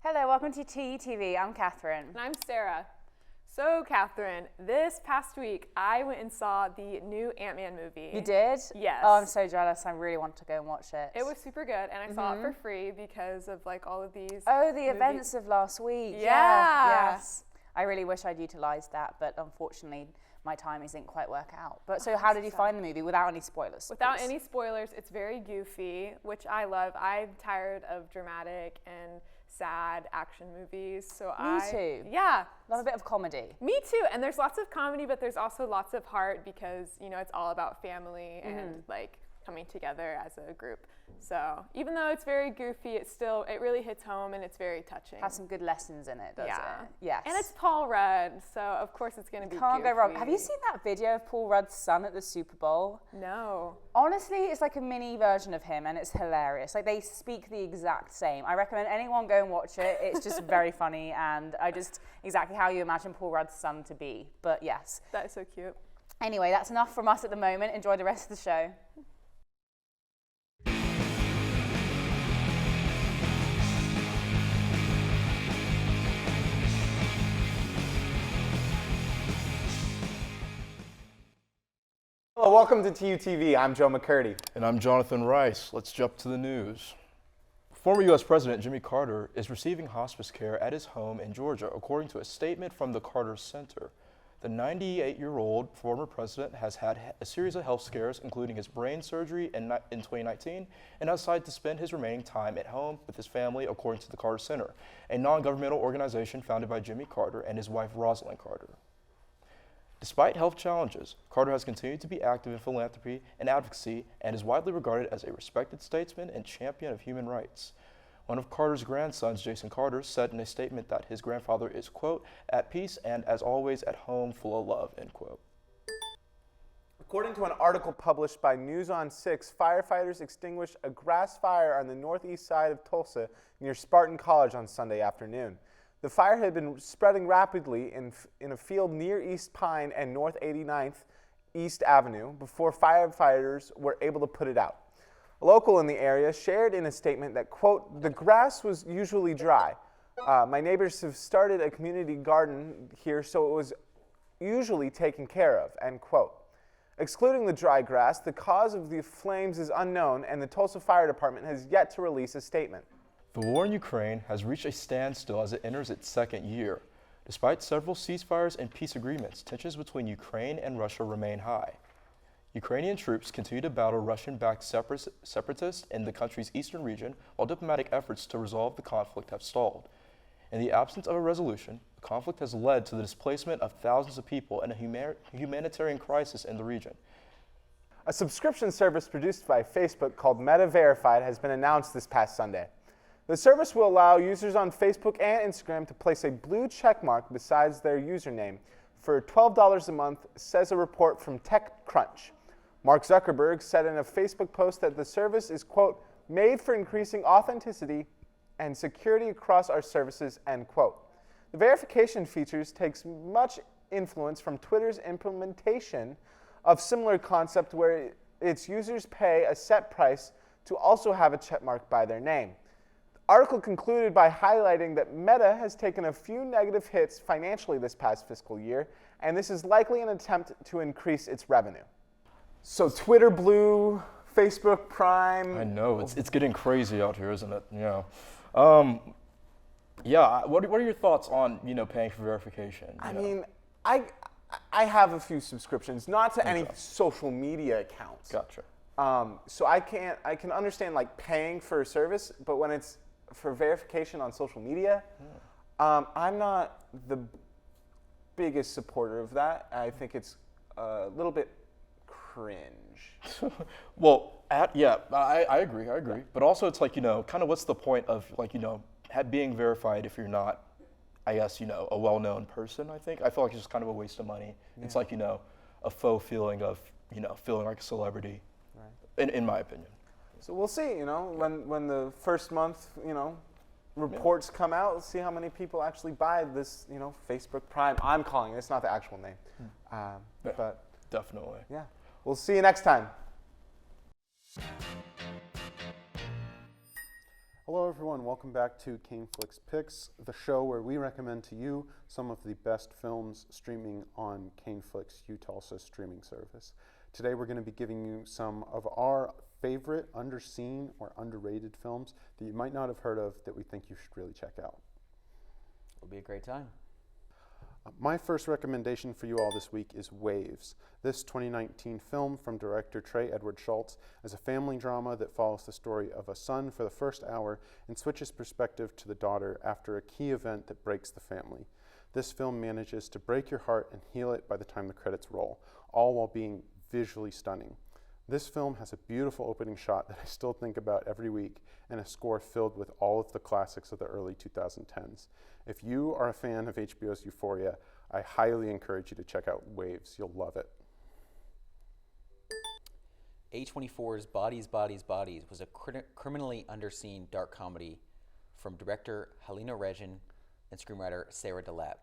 Hello, welcome to TUTV. I'm Catherine. And I'm Sarah. So, Catherine, this past week, I went and saw the new Ant-Man movie. You did? Yes. Oh, I'm so jealous. I really want to go and watch it. It was super good, and I saw it for free because of like all of these. Oh, the events of last week. Yeah. Yes. I really wish I'd utilised that, but unfortunately, my timings didn't quite work out. But so how did you find the movie without any spoilers? Without any spoilers, it's very goofy, which I love. I'm tired of dramatic and sad action movies, so Me too. Yeah. Love a bit of comedy. Me too, and there's lots of comedy, but there's also lots of heart because, you know, it's all about family and like coming together as a group. So even though it's very goofy, it really hits home and it's very touching. Has some good lessons in it, doesn't it? Yes. And it's Paul Rudd, so of course it's going to be Can't goofy. go wrong. Have you seen that video of Paul Rudd's son at the Super Bowl? No. Honestly, it's like a mini version of him and it's hilarious. Like they speak the exact same. I recommend anyone go and watch it. It's just very funny and exactly how you imagine Paul Rudd's son to be. But yes. That is so cute. Anyway, that's enough from us at the moment. Enjoy the rest of the show. Hello, welcome to TUTV. I'm Joe McCurdy. And I'm Jonathan Rice. Let's jump to the news. Former U.S. President Jimmy Carter is receiving hospice care at his home in Georgia, according to a statement from the Carter Center. The 98-year-old former president has had a series of health scares, including his brain surgery in 2019, and has decided to spend his remaining time at home with his family, according to the Carter Center, a non-governmental organization founded by Jimmy Carter and his wife, Rosalind Carter. Despite health challenges, Carter has continued to be active in philanthropy and advocacy and is widely regarded as a respected statesman and champion of human rights. One of Carter's grandsons, Jason Carter, said in a statement that his grandfather is, quote, at peace and as always at home full of love, end quote. According to an article published by News on 6, firefighters extinguished a grass fire on the northeast side of Tulsa near Spartan College on Sunday afternoon. The fire had been spreading rapidly in a field near East Pine and North 89th East Avenue before firefighters were able to put it out. A local in the area shared in a statement that, quote, the grass was usually dry. My neighbors have started a community garden here, so it was usually taken care of, end quote. Excluding the dry grass, the cause of the flames is unknown, and the Tulsa Fire Department has yet to release a statement. The war in Ukraine has reached a standstill as it enters its second year. Despite several ceasefires and peace agreements, tensions between Ukraine and Russia remain high. Ukrainian troops continue to battle Russian-backed separatists in the country's eastern region, while diplomatic efforts to resolve the conflict have stalled. In the absence of a resolution, the conflict has led to the displacement of thousands of people and a humanitarian crisis in the region. A subscription service produced by Facebook called Meta Verified has been announced this past Sunday. The service will allow users on Facebook and Instagram to place a blue check mark besides their username for $12 a month, says a report from TechCrunch. Mark Zuckerberg said in a Facebook post that the service is, quote, made for increasing authenticity and security across our services, end quote. The verification features takes much influence from Twitter's implementation of similar concept where its users pay a set price to also have a check mark by their name. Article concluded by highlighting that Meta has taken a few negative hits financially this past fiscal year, and this is likely an attempt to increase its revenue. So Twitter Blue, Facebook Prime. I know, it's getting crazy out here, isn't it? Yeah. What are your thoughts on, paying for verification? I mean, I have a few subscriptions, not to any social media accounts. Gotcha. So I can understand like paying for a service, but when it's for verification on social media, I'm not the biggest supporter of that. I think it's a little bit cringe. Well, I agree. But also, it's like, kind of what's the point of, like, being verified if you're not, I guess, a well-known person, I think. I feel like it's just kind of a waste of money. Yeah. It's like, a faux feeling of, feeling like a celebrity, right. in my opinion. So we'll see, when the first month, reports come out, let's see how many people actually buy this, Facebook Prime. I'm calling it. It's not the actual name. But definitely. Yeah. We'll see you next time. Hello everyone, welcome back to Caneflix Picks, the show where we recommend to you some of the best films streaming on Caneflix Tulsa streaming service. Today we're going to be giving you some of our favorite underseen or underrated films that you might not have heard of that we think you should really check out. It'll be a great time. My first recommendation for you all this week is Waves. This 2019 film from director Trey Edward Schultz is a family drama that follows the story of a son for the first hour and switches perspective to the daughter after a key event that breaks the family. This film manages to break your heart and heal it by the time the credits roll, all while being visually stunning. This film has a beautiful opening shot that I still think about every week and a score filled with all of the classics of the early 2010s. If you are a fan of HBO's Euphoria, I highly encourage you to check out Waves. You'll love it. A24's Bodies, Bodies, Bodies was a criminally underseen dark comedy from director Helena Regin and screenwriter Sarah DeLapp.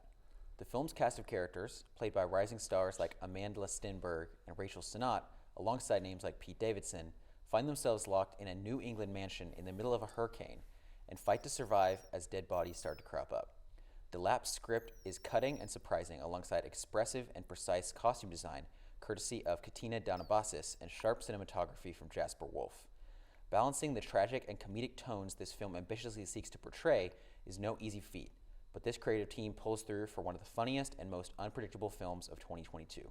The film's cast of characters, played by rising stars like Amanda Stenberg and Rachel Sennott, alongside names like Pete Davidson, find themselves locked in a New England mansion in the middle of a hurricane and fight to survive as dead bodies start to crop up. DeLapp's script is cutting and surprising alongside expressive and precise costume design, courtesy of Katina Danabasis, and sharp cinematography from Jasper Wolfe. Balancing the tragic and comedic tones this film ambitiously seeks to portray is no easy feat, but this creative team pulls through for one of the funniest and most unpredictable films of 2022.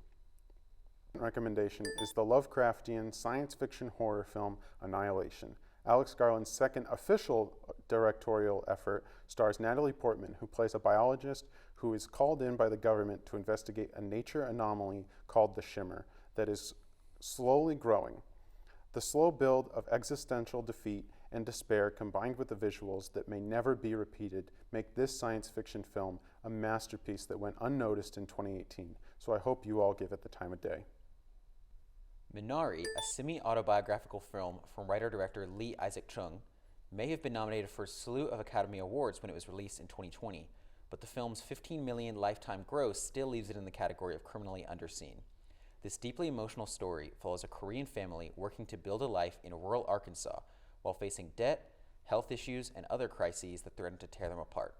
Recommendation is the Lovecraftian science fiction horror film Annihilation. Alex Garland's second official directorial effort stars Natalie Portman, who plays a biologist who is called in by the government to investigate a nature anomaly called the Shimmer that is slowly growing. The slow build of existential defeat and despair combined with the visuals that may never be repeated make this science fiction film a masterpiece that went unnoticed in 2018, so I hope you all give it the time of day. Minari, a semi-autobiographical film from writer-director Lee Isaac Chung, may have been nominated for a slew of Academy Awards when it was released in 2020, but the film's $15 million lifetime gross still leaves it in the category of criminally underseen. This deeply emotional story follows a Korean family working to build a life in rural Arkansas while facing debt, health issues, and other crises that threaten to tear them apart.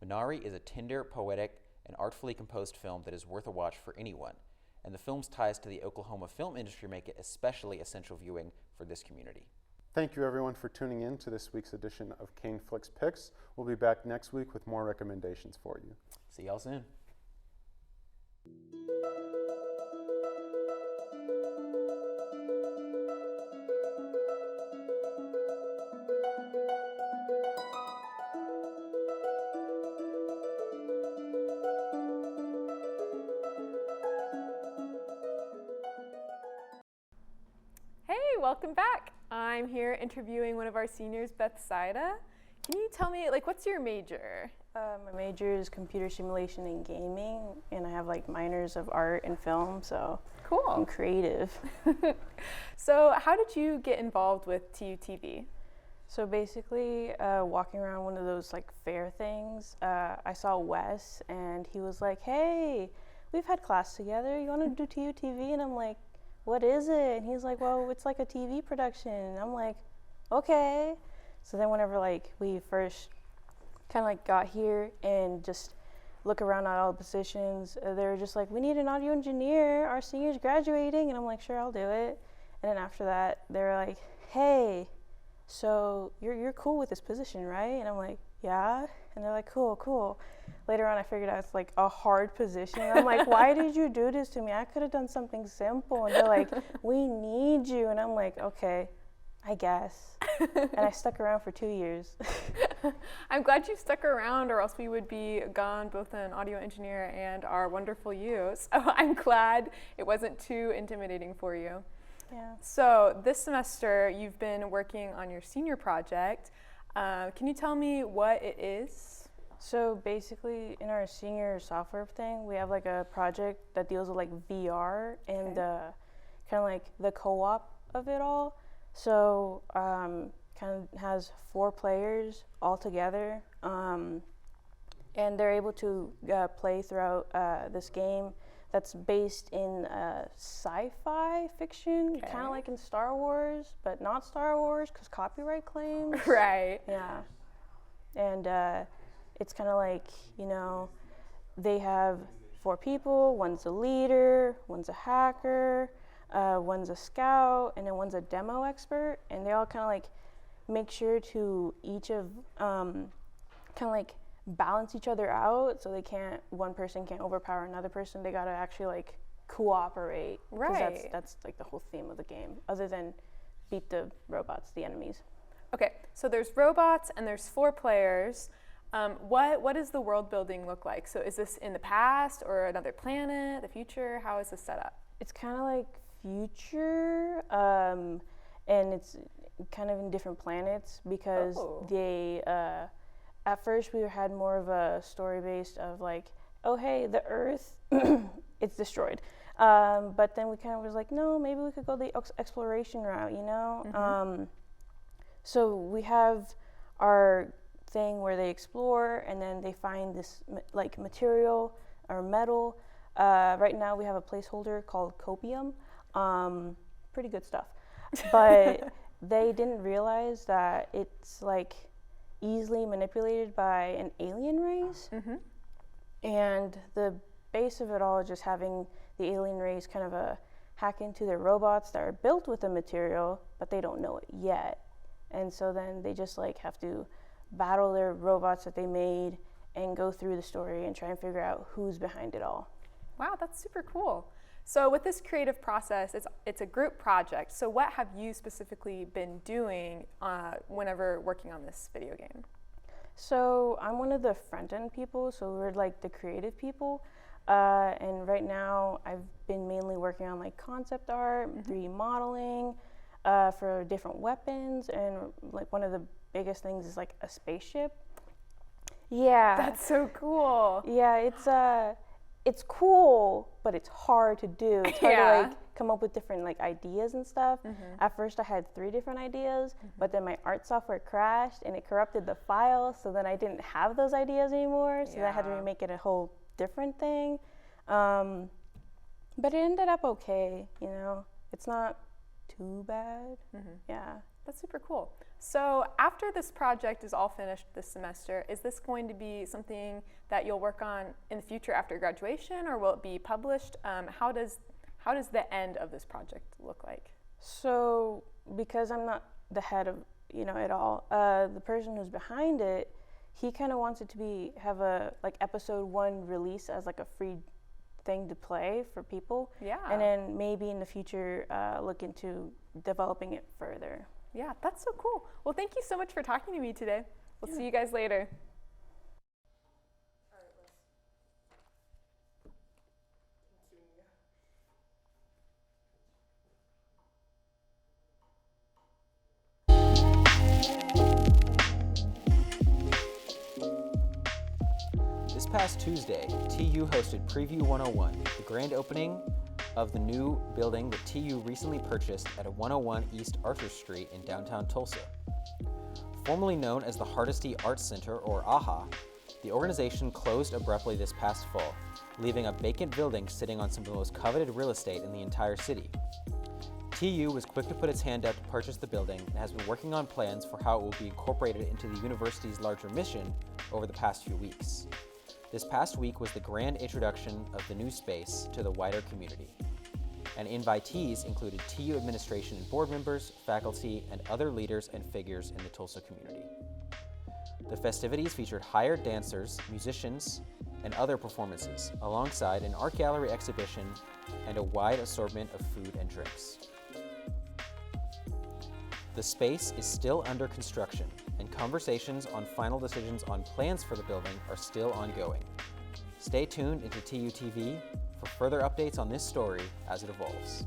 Minari is a tender, poetic, and artfully composed film that is worth a watch for anyone, and the film's ties to the Oklahoma film industry make it especially essential viewing for this community. Thank you everyone for tuning in to this week's edition of Caneflix Picks. We'll be back next week with more recommendations for you. See y'all soon. Welcome back. I'm here interviewing one of our seniors, Betzaida. Can you tell me, what's your major? My major is computer simulation and gaming, and I have minors of art and film, so cool. I'm creative. So how did you get involved with TUTV? So basically, walking around one of those fair things, I saw Wes, and he was like, "Hey, we've had class together. You want to do TUTV?" And I'm like, "What is it?" And he's like, "Well, it's like a TV production." And I'm like, "Okay." So then whenever we first kind of got here and just look around at all the positions, they were just like, "We need an audio engineer. Our senior's graduating." And I'm like, "Sure, I'll do it." And then after that, they were like, "Hey, so you're cool with this position, right?" And I'm like, "Yeah." And they're like, cool. Later on, I figured out it's a hard position. I'm like, "Why did you do this to me? I could have done something simple." And they're like, "We need you." And I'm like, "Okay, I guess." And I stuck around for 2 years. I'm glad you stuck around, or else we would be gone, both an audio engineer and our wonderful you. So I'm glad it wasn't too intimidating for you. Yeah. So this semester, you've been working on your senior project. Can you tell me what it is? So basically, in our senior software thing, we have like a project that deals with like VR and kind of like the co-op of it all. So kind of has 4 players all together, and they're able to play throughout this game that's based in sci-fi fiction, kind of like in Star Wars, but not Star Wars because copyright claims. Right. Yeah. And it's kind of like, they have 4 people. One's a leader, one's a hacker, one's a scout, and then one's a demo expert. And they all kind of like make sure to each of kind of like balance each other out, so one person can't overpower another person. They gotta actually like cooperate. Right. That's like the whole theme of the game, other than beat the robots, the enemies. Okay, so there's robots and there's 4 players. What does the world building look like? So is this in the past or another planet, the future? How is this set up? It's kind of like future, and it's kind of in different planets because they, at first we had more of a story based of like, oh hey, the Earth, it's destroyed. But then we kind of was like, no, maybe we could go the exploration route, So we have our thing where they explore and then they find this like material or metal. Right now we have a placeholder called copium. Pretty good stuff. But they didn't realize that it's like easily manipulated by an alien race. And the base of it all is just having the alien race kind of hack into their robots that are built with the material, but they don't know it yet. And so then they just like have to battle their robots that they made and go through the story and try and figure out who's behind it all. Wow, that's super cool. So with this creative process, it's a group project. So what have you specifically been doing whenever working on this video game? So I'm one of the front-end people, so we're like the creative people. And right now I've been mainly working on like concept art, 3D modeling for different weapons, and like one of the biggest things is like a spaceship. Yeah. That's so cool. Yeah, it's cool, but it's hard to do. It's hard to like come up with different like ideas and stuff. At first I had 3 different ideas, but then my art software crashed and it corrupted the file, so then I didn't have those ideas anymore, so then I had to remake it a whole different thing. But it ended up okay, It's not too bad. Yeah. That's super cool. So after this project is all finished this semester, is this going to be something that you'll work on in the future after graduation, or will it be published? How does the end of this project look like? So because I'm not the head of it all, the person who's behind it, he kind of wants it to have a like episode 1 release as like a free thing to play for people. Yeah. And then maybe in the future look into developing it further. Yeah, that's so cool. Well, thank you so much for talking to me today. We'll see you guys later. This past Tuesday, TU hosted Preview 101, the grand opening of the new building that TU recently purchased at 101 East Arthur Street in downtown Tulsa. Formerly known as the Hardesty Arts Center, or AHA, the organization closed abruptly this past fall, leaving a vacant building sitting on some of the most coveted real estate in the entire city. TU was quick to put its hand out to purchase the building and has been working on plans for how it will be incorporated into the university's larger mission over the past few weeks. This past week was the grand introduction of the new space to the wider community, and invitees included TU administration and board members, faculty, and other leaders and figures in the Tulsa community. The festivities featured hired dancers, musicians, and other performances, alongside an art gallery exhibition and a wide assortment of food and drinks. The space is still under construction, and conversations on final decisions on plans for the building are still ongoing. Stay tuned into TUTV for further updates on this story as it evolves.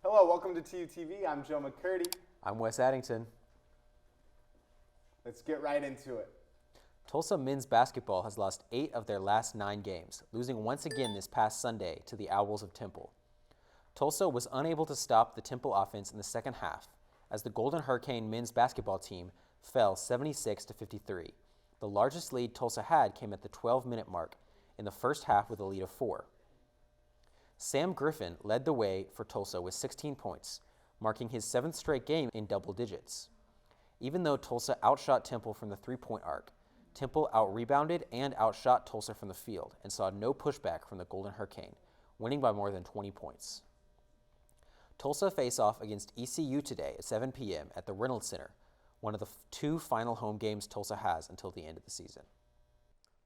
Hello, welcome to TUTV. I'm Joe McCurdy. I'm Wes Addington. Let's get right into it. Tulsa men's basketball has lost 8 of their last 9 games, losing once again this past Sunday to the Owls of Temple. Tulsa was unable to stop the Temple offense in the second half, as the Golden Hurricane men's basketball team fell 76-53. The largest lead Tulsa had came at the 12-minute mark in the first half with a lead of 4. Sam Griffin led the way for Tulsa with 16 points, marking his 7th straight game in double digits. Even though Tulsa outshot Temple from the three-point arc, Temple out-rebounded and outshot Tulsa from the field and saw no pushback from the Golden Hurricane, winning by more than 20 points. Tulsa face off against ECU today at 7 p.m. at the Reynolds Center, one of the 2 final home games Tulsa has until the end of the season.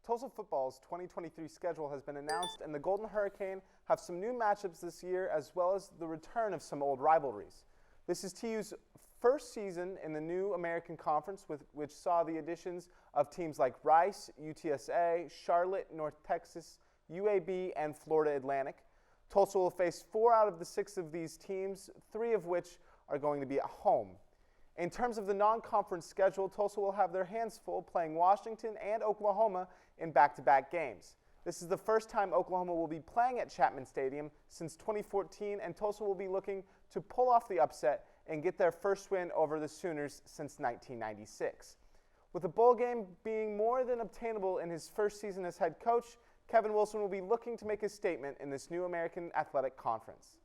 Tulsa football's 2023 schedule has been announced, and the Golden Hurricane have some new matchups this year, as well as the return of some old rivalries. This is TU's first season in the new American Conference, which saw the additions of teams like Rice, UTSA, Charlotte, North Texas, UAB, and Florida Atlantic. Tulsa will face 4 out of the 6 of these teams, 3 of which are going to be at home. In terms of the non-conference schedule, Tulsa will have their hands full playing Washington and Oklahoma in back-to-back games. This is the first time Oklahoma will be playing at Chapman Stadium since 2014, and Tulsa will be looking to pull off the upset and get their first win over the Sooners since 1996. With the bowl game being more than obtainable in his first season as head coach, Kevin Wilson will be looking to make a statement in this new American Athletic Conference.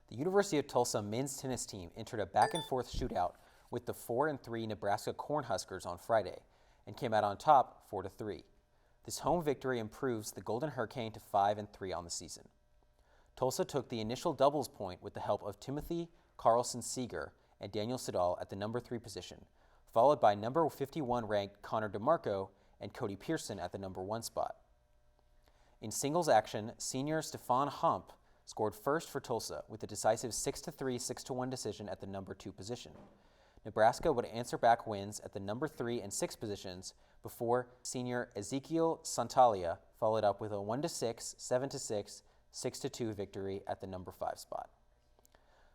The University of Tulsa men's tennis team entered a back-and-forth shootout with the 4-3 Nebraska Cornhuskers on Friday and came out on top 4-3. This home victory improves the Golden Hurricane to 5-3 on the season. Tulsa took the initial doubles point with the help of Timothy Carlson-Seeger and Daniel Siddall at the number 3 position, followed by number 51 ranked Connor DeMarco and Cody Pearson at the number 1 spot. In singles action, senior Stefan Hump scored first for Tulsa with a decisive 6-3, 6-1 decision at the number 2 position. Nebraska would answer back wins at the number 3 and 6 positions before senior Ezekiel Santalia followed up with a 1-6, 7-6, 6-2 victory at the number 5 spot.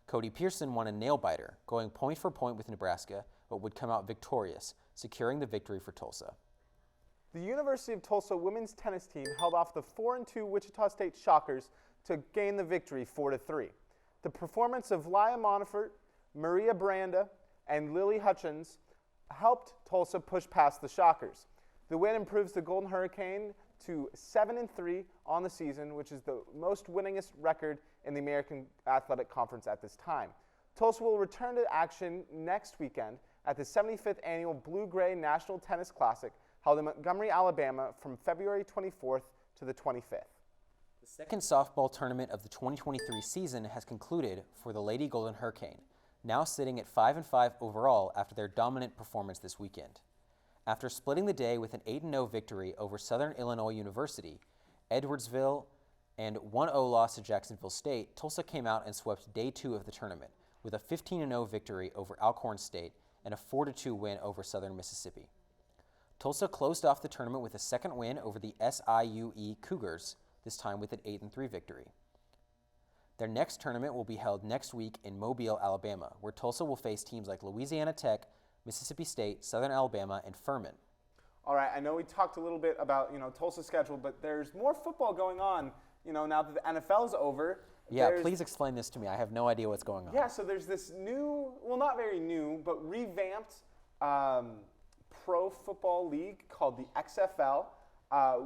Cody Pearson won a nail-biter, going point for point with Nebraska, but would come out victorious, securing the victory for Tulsa. The University of Tulsa women's tennis team held off the 4-2 Wichita State Shockers to gain the victory 4-3. The performance of Laya Monfort, Maria Branda, and Lily Hutchins helped Tulsa push past the Shockers. The win improves the Golden Hurricane to 7-3 on the season, which is the most winningest record in the American Athletic Conference at this time. Tulsa will return to action next weekend at the 75th Annual Blue-Gray National Tennis Classic held in Montgomery, Alabama from February 24th to the 25th. The second softball tournament of the 2023 season has concluded for the Lady Golden Hurricane, now sitting at 5-5 overall after their dominant performance this weekend. After splitting the day with an 8-0 victory over Southern Illinois University, Edwardsville, and 1-0 loss to Jacksonville State, Tulsa came out and swept day 2 of the tournament with a 15-0 victory over Alcorn State and a 4-2 win over Southern Mississippi. Tulsa closed off the tournament with a second win over the SIUE Cougars, this time with an 8-3 victory. Their next tournament will be held next week in Mobile, Alabama, where Tulsa will face teams like Louisiana Tech, Mississippi State, Southern Alabama, and Furman. All right, I know we talked a little bit about, Tulsa's schedule, but there's more football going on, now that the NFL is over. Yeah, please explain this to me. I have no idea what's going on. Yeah, so there's this new, well, not very new, but revamped pro football league called the XFL,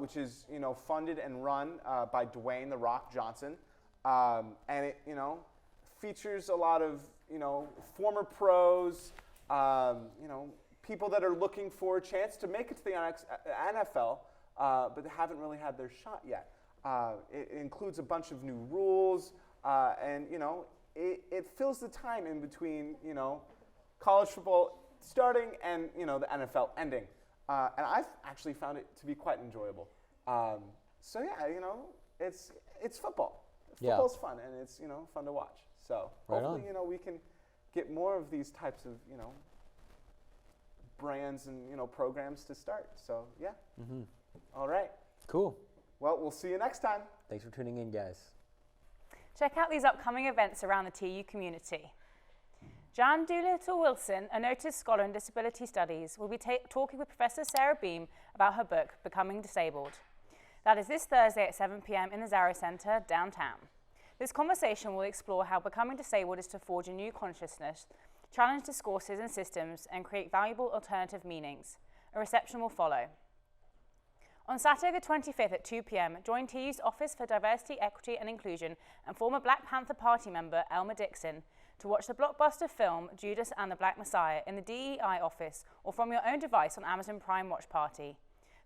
which is, funded and run by Dwayne "The Rock" Johnson. And it, features a lot of, former pros, people that are looking for a chance to make it to the NFL, but haven't really had their shot yet. It includes a bunch of new rules, and it fills the time in between college football starting and the NFL ending, and I've actually found it to be quite enjoyable. So yeah, it's football. Football's fun, and it's fun to watch. So hopefully we can get more of these types of brands and programs to start. So yeah. All right. Cool. Well, we'll see you next time. Thanks for tuning in, guys. Check out these upcoming events around the TU community. Jan Doolittle-Wilson, a noted scholar in disability studies, will be talking with Professor Sarah Beam about her book, Becoming Disabled. That is this Thursday at 7 p.m. in the Zara Center, downtown. This conversation will explore how becoming disabled is to forge a new consciousness, challenge discourses and systems, and create valuable alternative meanings. A reception will follow. On Saturday the 25th at 2 p.m., join TU's Office for Diversity, Equity and Inclusion and former Black Panther Party member Elmer Dixon to watch the blockbuster film Judas and the Black Messiah in the DEI office or from your own device on Amazon Prime Watch Party.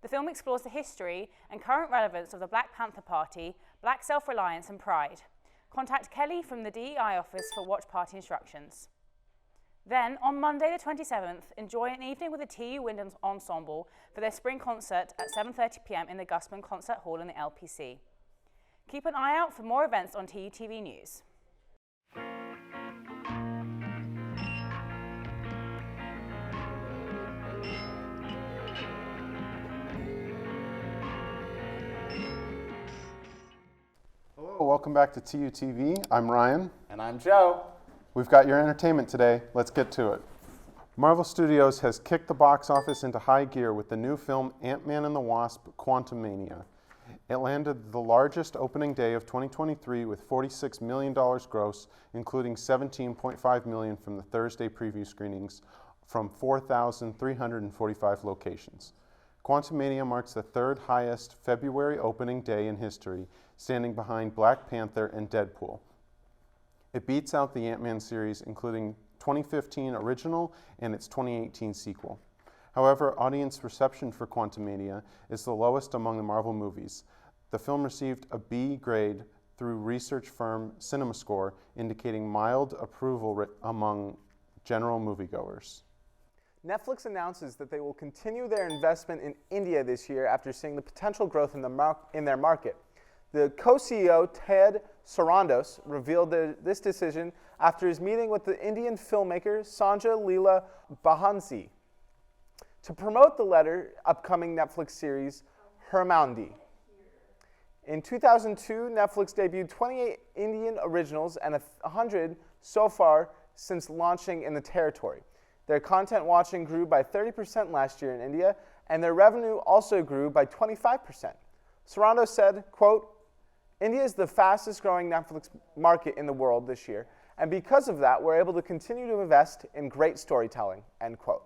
The film explores the history and current relevance of the Black Panther Party, Black self-reliance and pride. Contact Kelly from the DEI office for watch party instructions. Then, on Monday the 27th, enjoy an evening with the TU Wind Ensemble for their spring concert at 7:30 p.m. in the Gusman Concert Hall in the LPC. Keep an eye out for more events on TUTV News. Hello, welcome back to TUTV. I'm Ryan. And I'm Joe. We've got your entertainment today. Let's get to it. Marvel Studios has kicked the box office into high gear with the new film Ant-Man and the Wasp: Quantimania. It landed the largest opening day of 2023 with $46 million gross, including $17.5 million from the Thursday preview screenings from 4,345 locations. Quantimania marks the third highest February opening day in history, standing behind Black Panther and Deadpool. It beats out the Ant-Man series, including 2015 original and its 2018 sequel. However, audience reception for Quantimania is the lowest among the Marvel movies. The film received a B grade through research firm CinemaScore, indicating mild approval among general moviegoers. Netflix announces that they will continue their investment in India this year after seeing the potential growth in their market. The co-CEO, Ted Sarandos, revealed this decision after his meeting with the Indian filmmaker Sanjay Leela Bhansi to promote the upcoming Netflix series Hermandi. In 2002, Netflix debuted 28 Indian originals and 100 so far since launching in the territory. Their content watching grew by 30% last year in India, and their revenue also grew by 25%. Sarandos said, quote, "India is the fastest growing Netflix market in the world this year, and because of that, we're able to continue to invest in great storytelling," end quote.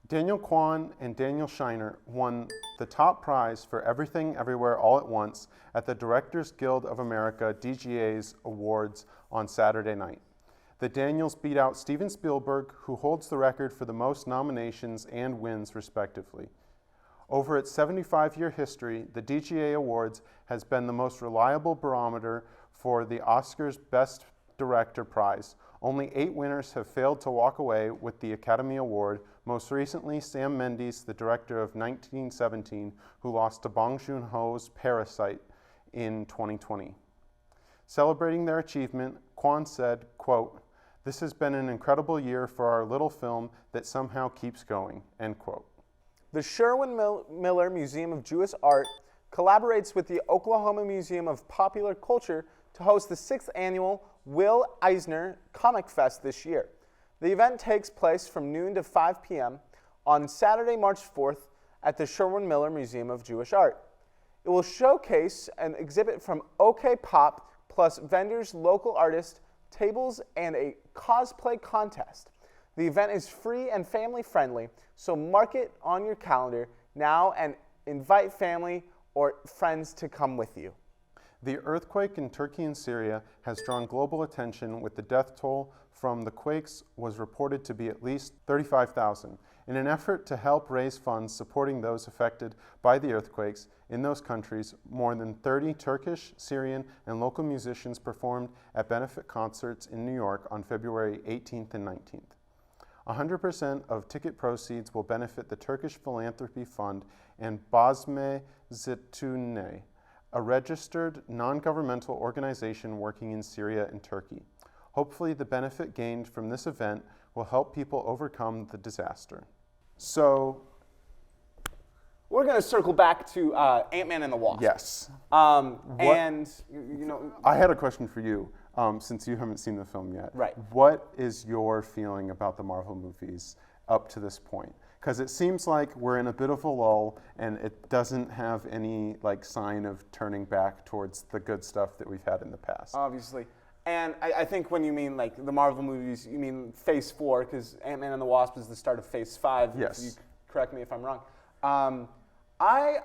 Daniel Kwan and Daniel Scheinert won the top prize for Everything Everywhere All at Once at the Directors Guild of America DGA's awards on Saturday night. The Daniels beat out Steven Spielberg, who holds the record for the most nominations and wins respectively. Over its 75-year history, the DGA Awards has been the most reliable barometer for the Oscars Best Director prize. Only 8 winners have failed to walk away with the Academy Award, most recently Sam Mendes, the director of 1917, who lost to Bong Joon-ho's Parasite in 2020. Celebrating their achievement, Kwan said, quote, "This has been an incredible year for our little film that somehow keeps going," end quote. The Sherwin Miller Museum of Jewish Art collaborates with the Oklahoma Museum of Popular Culture to host the 6th annual Will Eisner Comic Fest this year. The event takes place from noon to 5 p.m. on Saturday, March 4th at the Sherwin Miller Museum of Jewish Art. It will showcase an exhibit from OK Pop plus vendors, local artists, tables, and a cosplay contest. The event is free and family friendly, so mark it on your calendar now and invite family or friends to come with you. The earthquake in Turkey and Syria has drawn global attention, with the death toll from the quakes was reported to be at least 35,000. In an effort to help raise funds supporting those affected by the earthquakes in those countries, more than 30 Turkish, Syrian, and local musicians performed at benefit concerts in New York on February 18th and 19th. 100% of ticket proceeds will benefit the Turkish Philanthropy Fund and Bazme Zeytune, a registered non-governmental organization working in Syria and Turkey. Hopefully, the benefit gained from this event will help people overcome the disaster. So, We're going to circle back to Ant-Man and the Wasp. yes. And, you know, I had a question for you, since you haven't seen the film yet. Right. What is your feeling about the Marvel movies up to this point? Because it seems like we're in a bit of a lull, and it doesn't have any sign of turning back towards the good stuff that we've had in the past. obviously. And I think when you mean the Marvel movies, you mean Phase 4, because Ant-Man and the Wasp is the start of Phase 5. Yes. If you correct me if I'm wrong. I've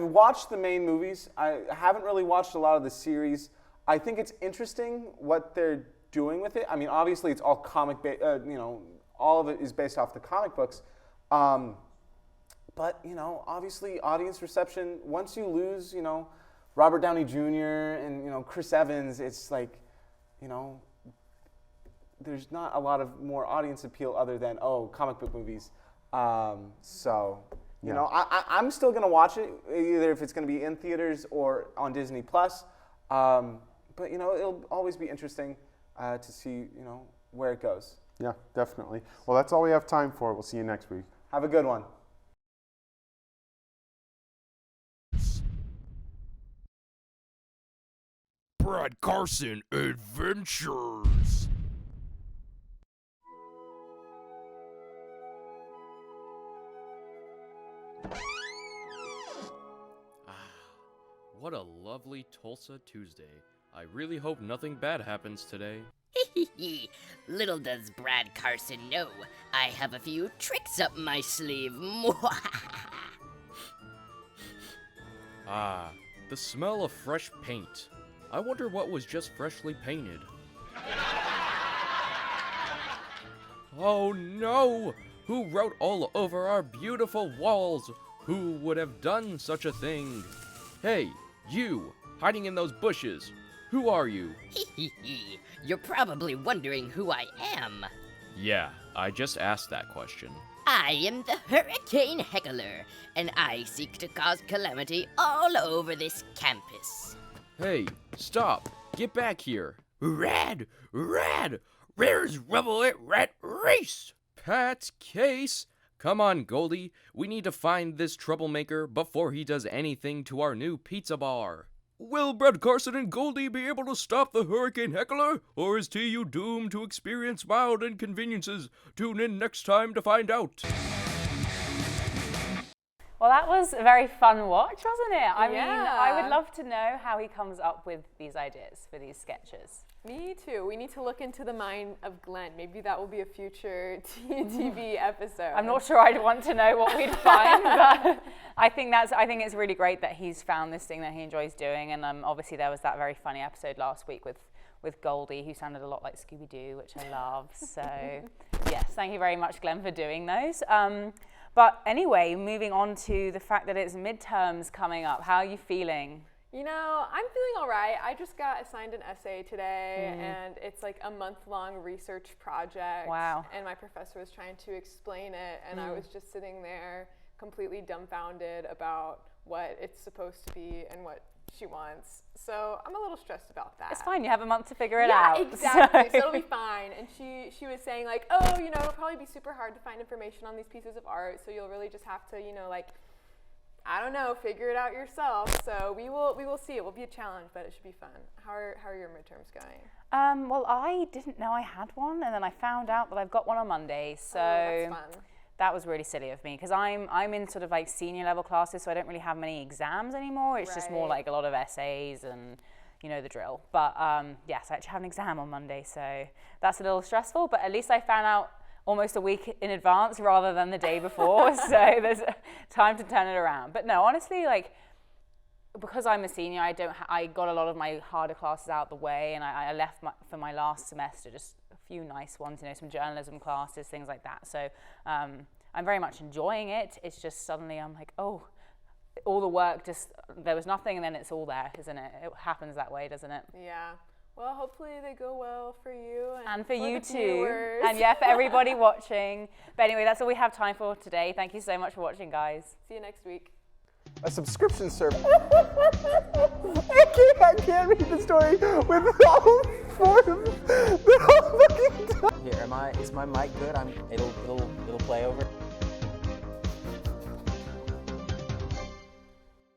watched the main movies. I haven't really watched a lot of the series. I think it's interesting what they're doing with it. I mean, obviously it's all all of it is based off the comic books. But, obviously audience reception, once you lose, Robert Downey Jr. and, Chris Evans, it's there's not a lot of more audience appeal other than, comic book movies. I'm still going to watch it, either if it's going to be in theaters or on Disney+. But, it'll always be interesting to see, where it goes. Yeah, definitely. Well, that's all we have time for. We'll see you next week. Have a good one. Brad Carson Adventures. What a lovely Tulsa Tuesday. I really hope nothing bad happens today. Little does Brad Carson know, I have a few tricks up my sleeve. Ah, the smell of fresh paint. I wonder what was just freshly painted. Oh no! Who wrote all over our beautiful walls? Who would have done such a thing? Hey, you, hiding in those bushes. Who are you? You're probably wondering who I am. Yeah, I just asked that question. I am the Hurricane Heckler, and I seek to cause calamity all over this campus. Hey, stop! Get back here! Rad! Rad! Where's Rubble at Rat Race? Pat's case! Come on, Goldie. We need to find this troublemaker before he does anything to our new pizza bar. Will Brad Carson and Goldie be able to stop the Hurricane Heckler? Or is TU doomed to experience mild inconveniences? Tune in next time to find out. Well, that was a very fun watch, wasn't it? I mean, Yeah. I would love to know how he comes up with these ideas for these sketches. Me too. We need to look into the mind of Glenn. Maybe that will be a future TUTV episode. I'm not sure I'd want to know what we'd find, but I think it's really great that he's found this thing that he enjoys doing. And obviously there was that very funny episode last week with Goldie, who sounded a lot like Scooby-Doo, which I love. So yes, thank you very much, Glenn, for doing those. But anyway, moving on to the fact that it's midterms coming up. How are you feeling? You know, I'm feeling all right. I just got assigned an essay today, and it's like a month-long research project. Wow. And my professor was trying to explain it, and I was just sitting there completely dumbfounded about what it's supposed to be and what she wants. So I'm a little stressed about that. It's fine. You have a month to figure it out. Yeah, exactly. So it'll be fine. And she was saying like, oh, you know, it'll probably be super hard to find information on these pieces of art. So you'll really just have to, you know, like, I don't know, figure it out yourself. So we will see. It will be a challenge, but it should be fun. How are your midterms going? Well, I didn't know I had one, and then I found out that I've got one on Monday. So that's fun. That was really silly of me because I'm in sort of like senior level classes, so I don't really have many exams anymore. It's just more like a lot of essays and you know the drill. But yes, I actually have an exam on Monday, so that's a little stressful. But at least I found out almost a week in advance rather than the day before, so there's time to turn it around. But no, honestly, like because I'm a senior, I got a lot of my harder classes out the way, and I left for my last semester just a few nice ones, some journalism classes, things like that. So I'm very much enjoying it. It's just suddenly I'm like, oh, all the work, there was nothing, and then it's all there, isn't it? It happens that way, doesn't it? Yeah. Well, hopefully they go well for you. And for you too. Viewers. And yeah, for everybody watching. But anyway, that's all we have time for today. Thank you so much for watching, guys. See you next week. A subscription service. I can't read the story with all four of them. They're all fucking done. Here, is my mic good? It'll play over.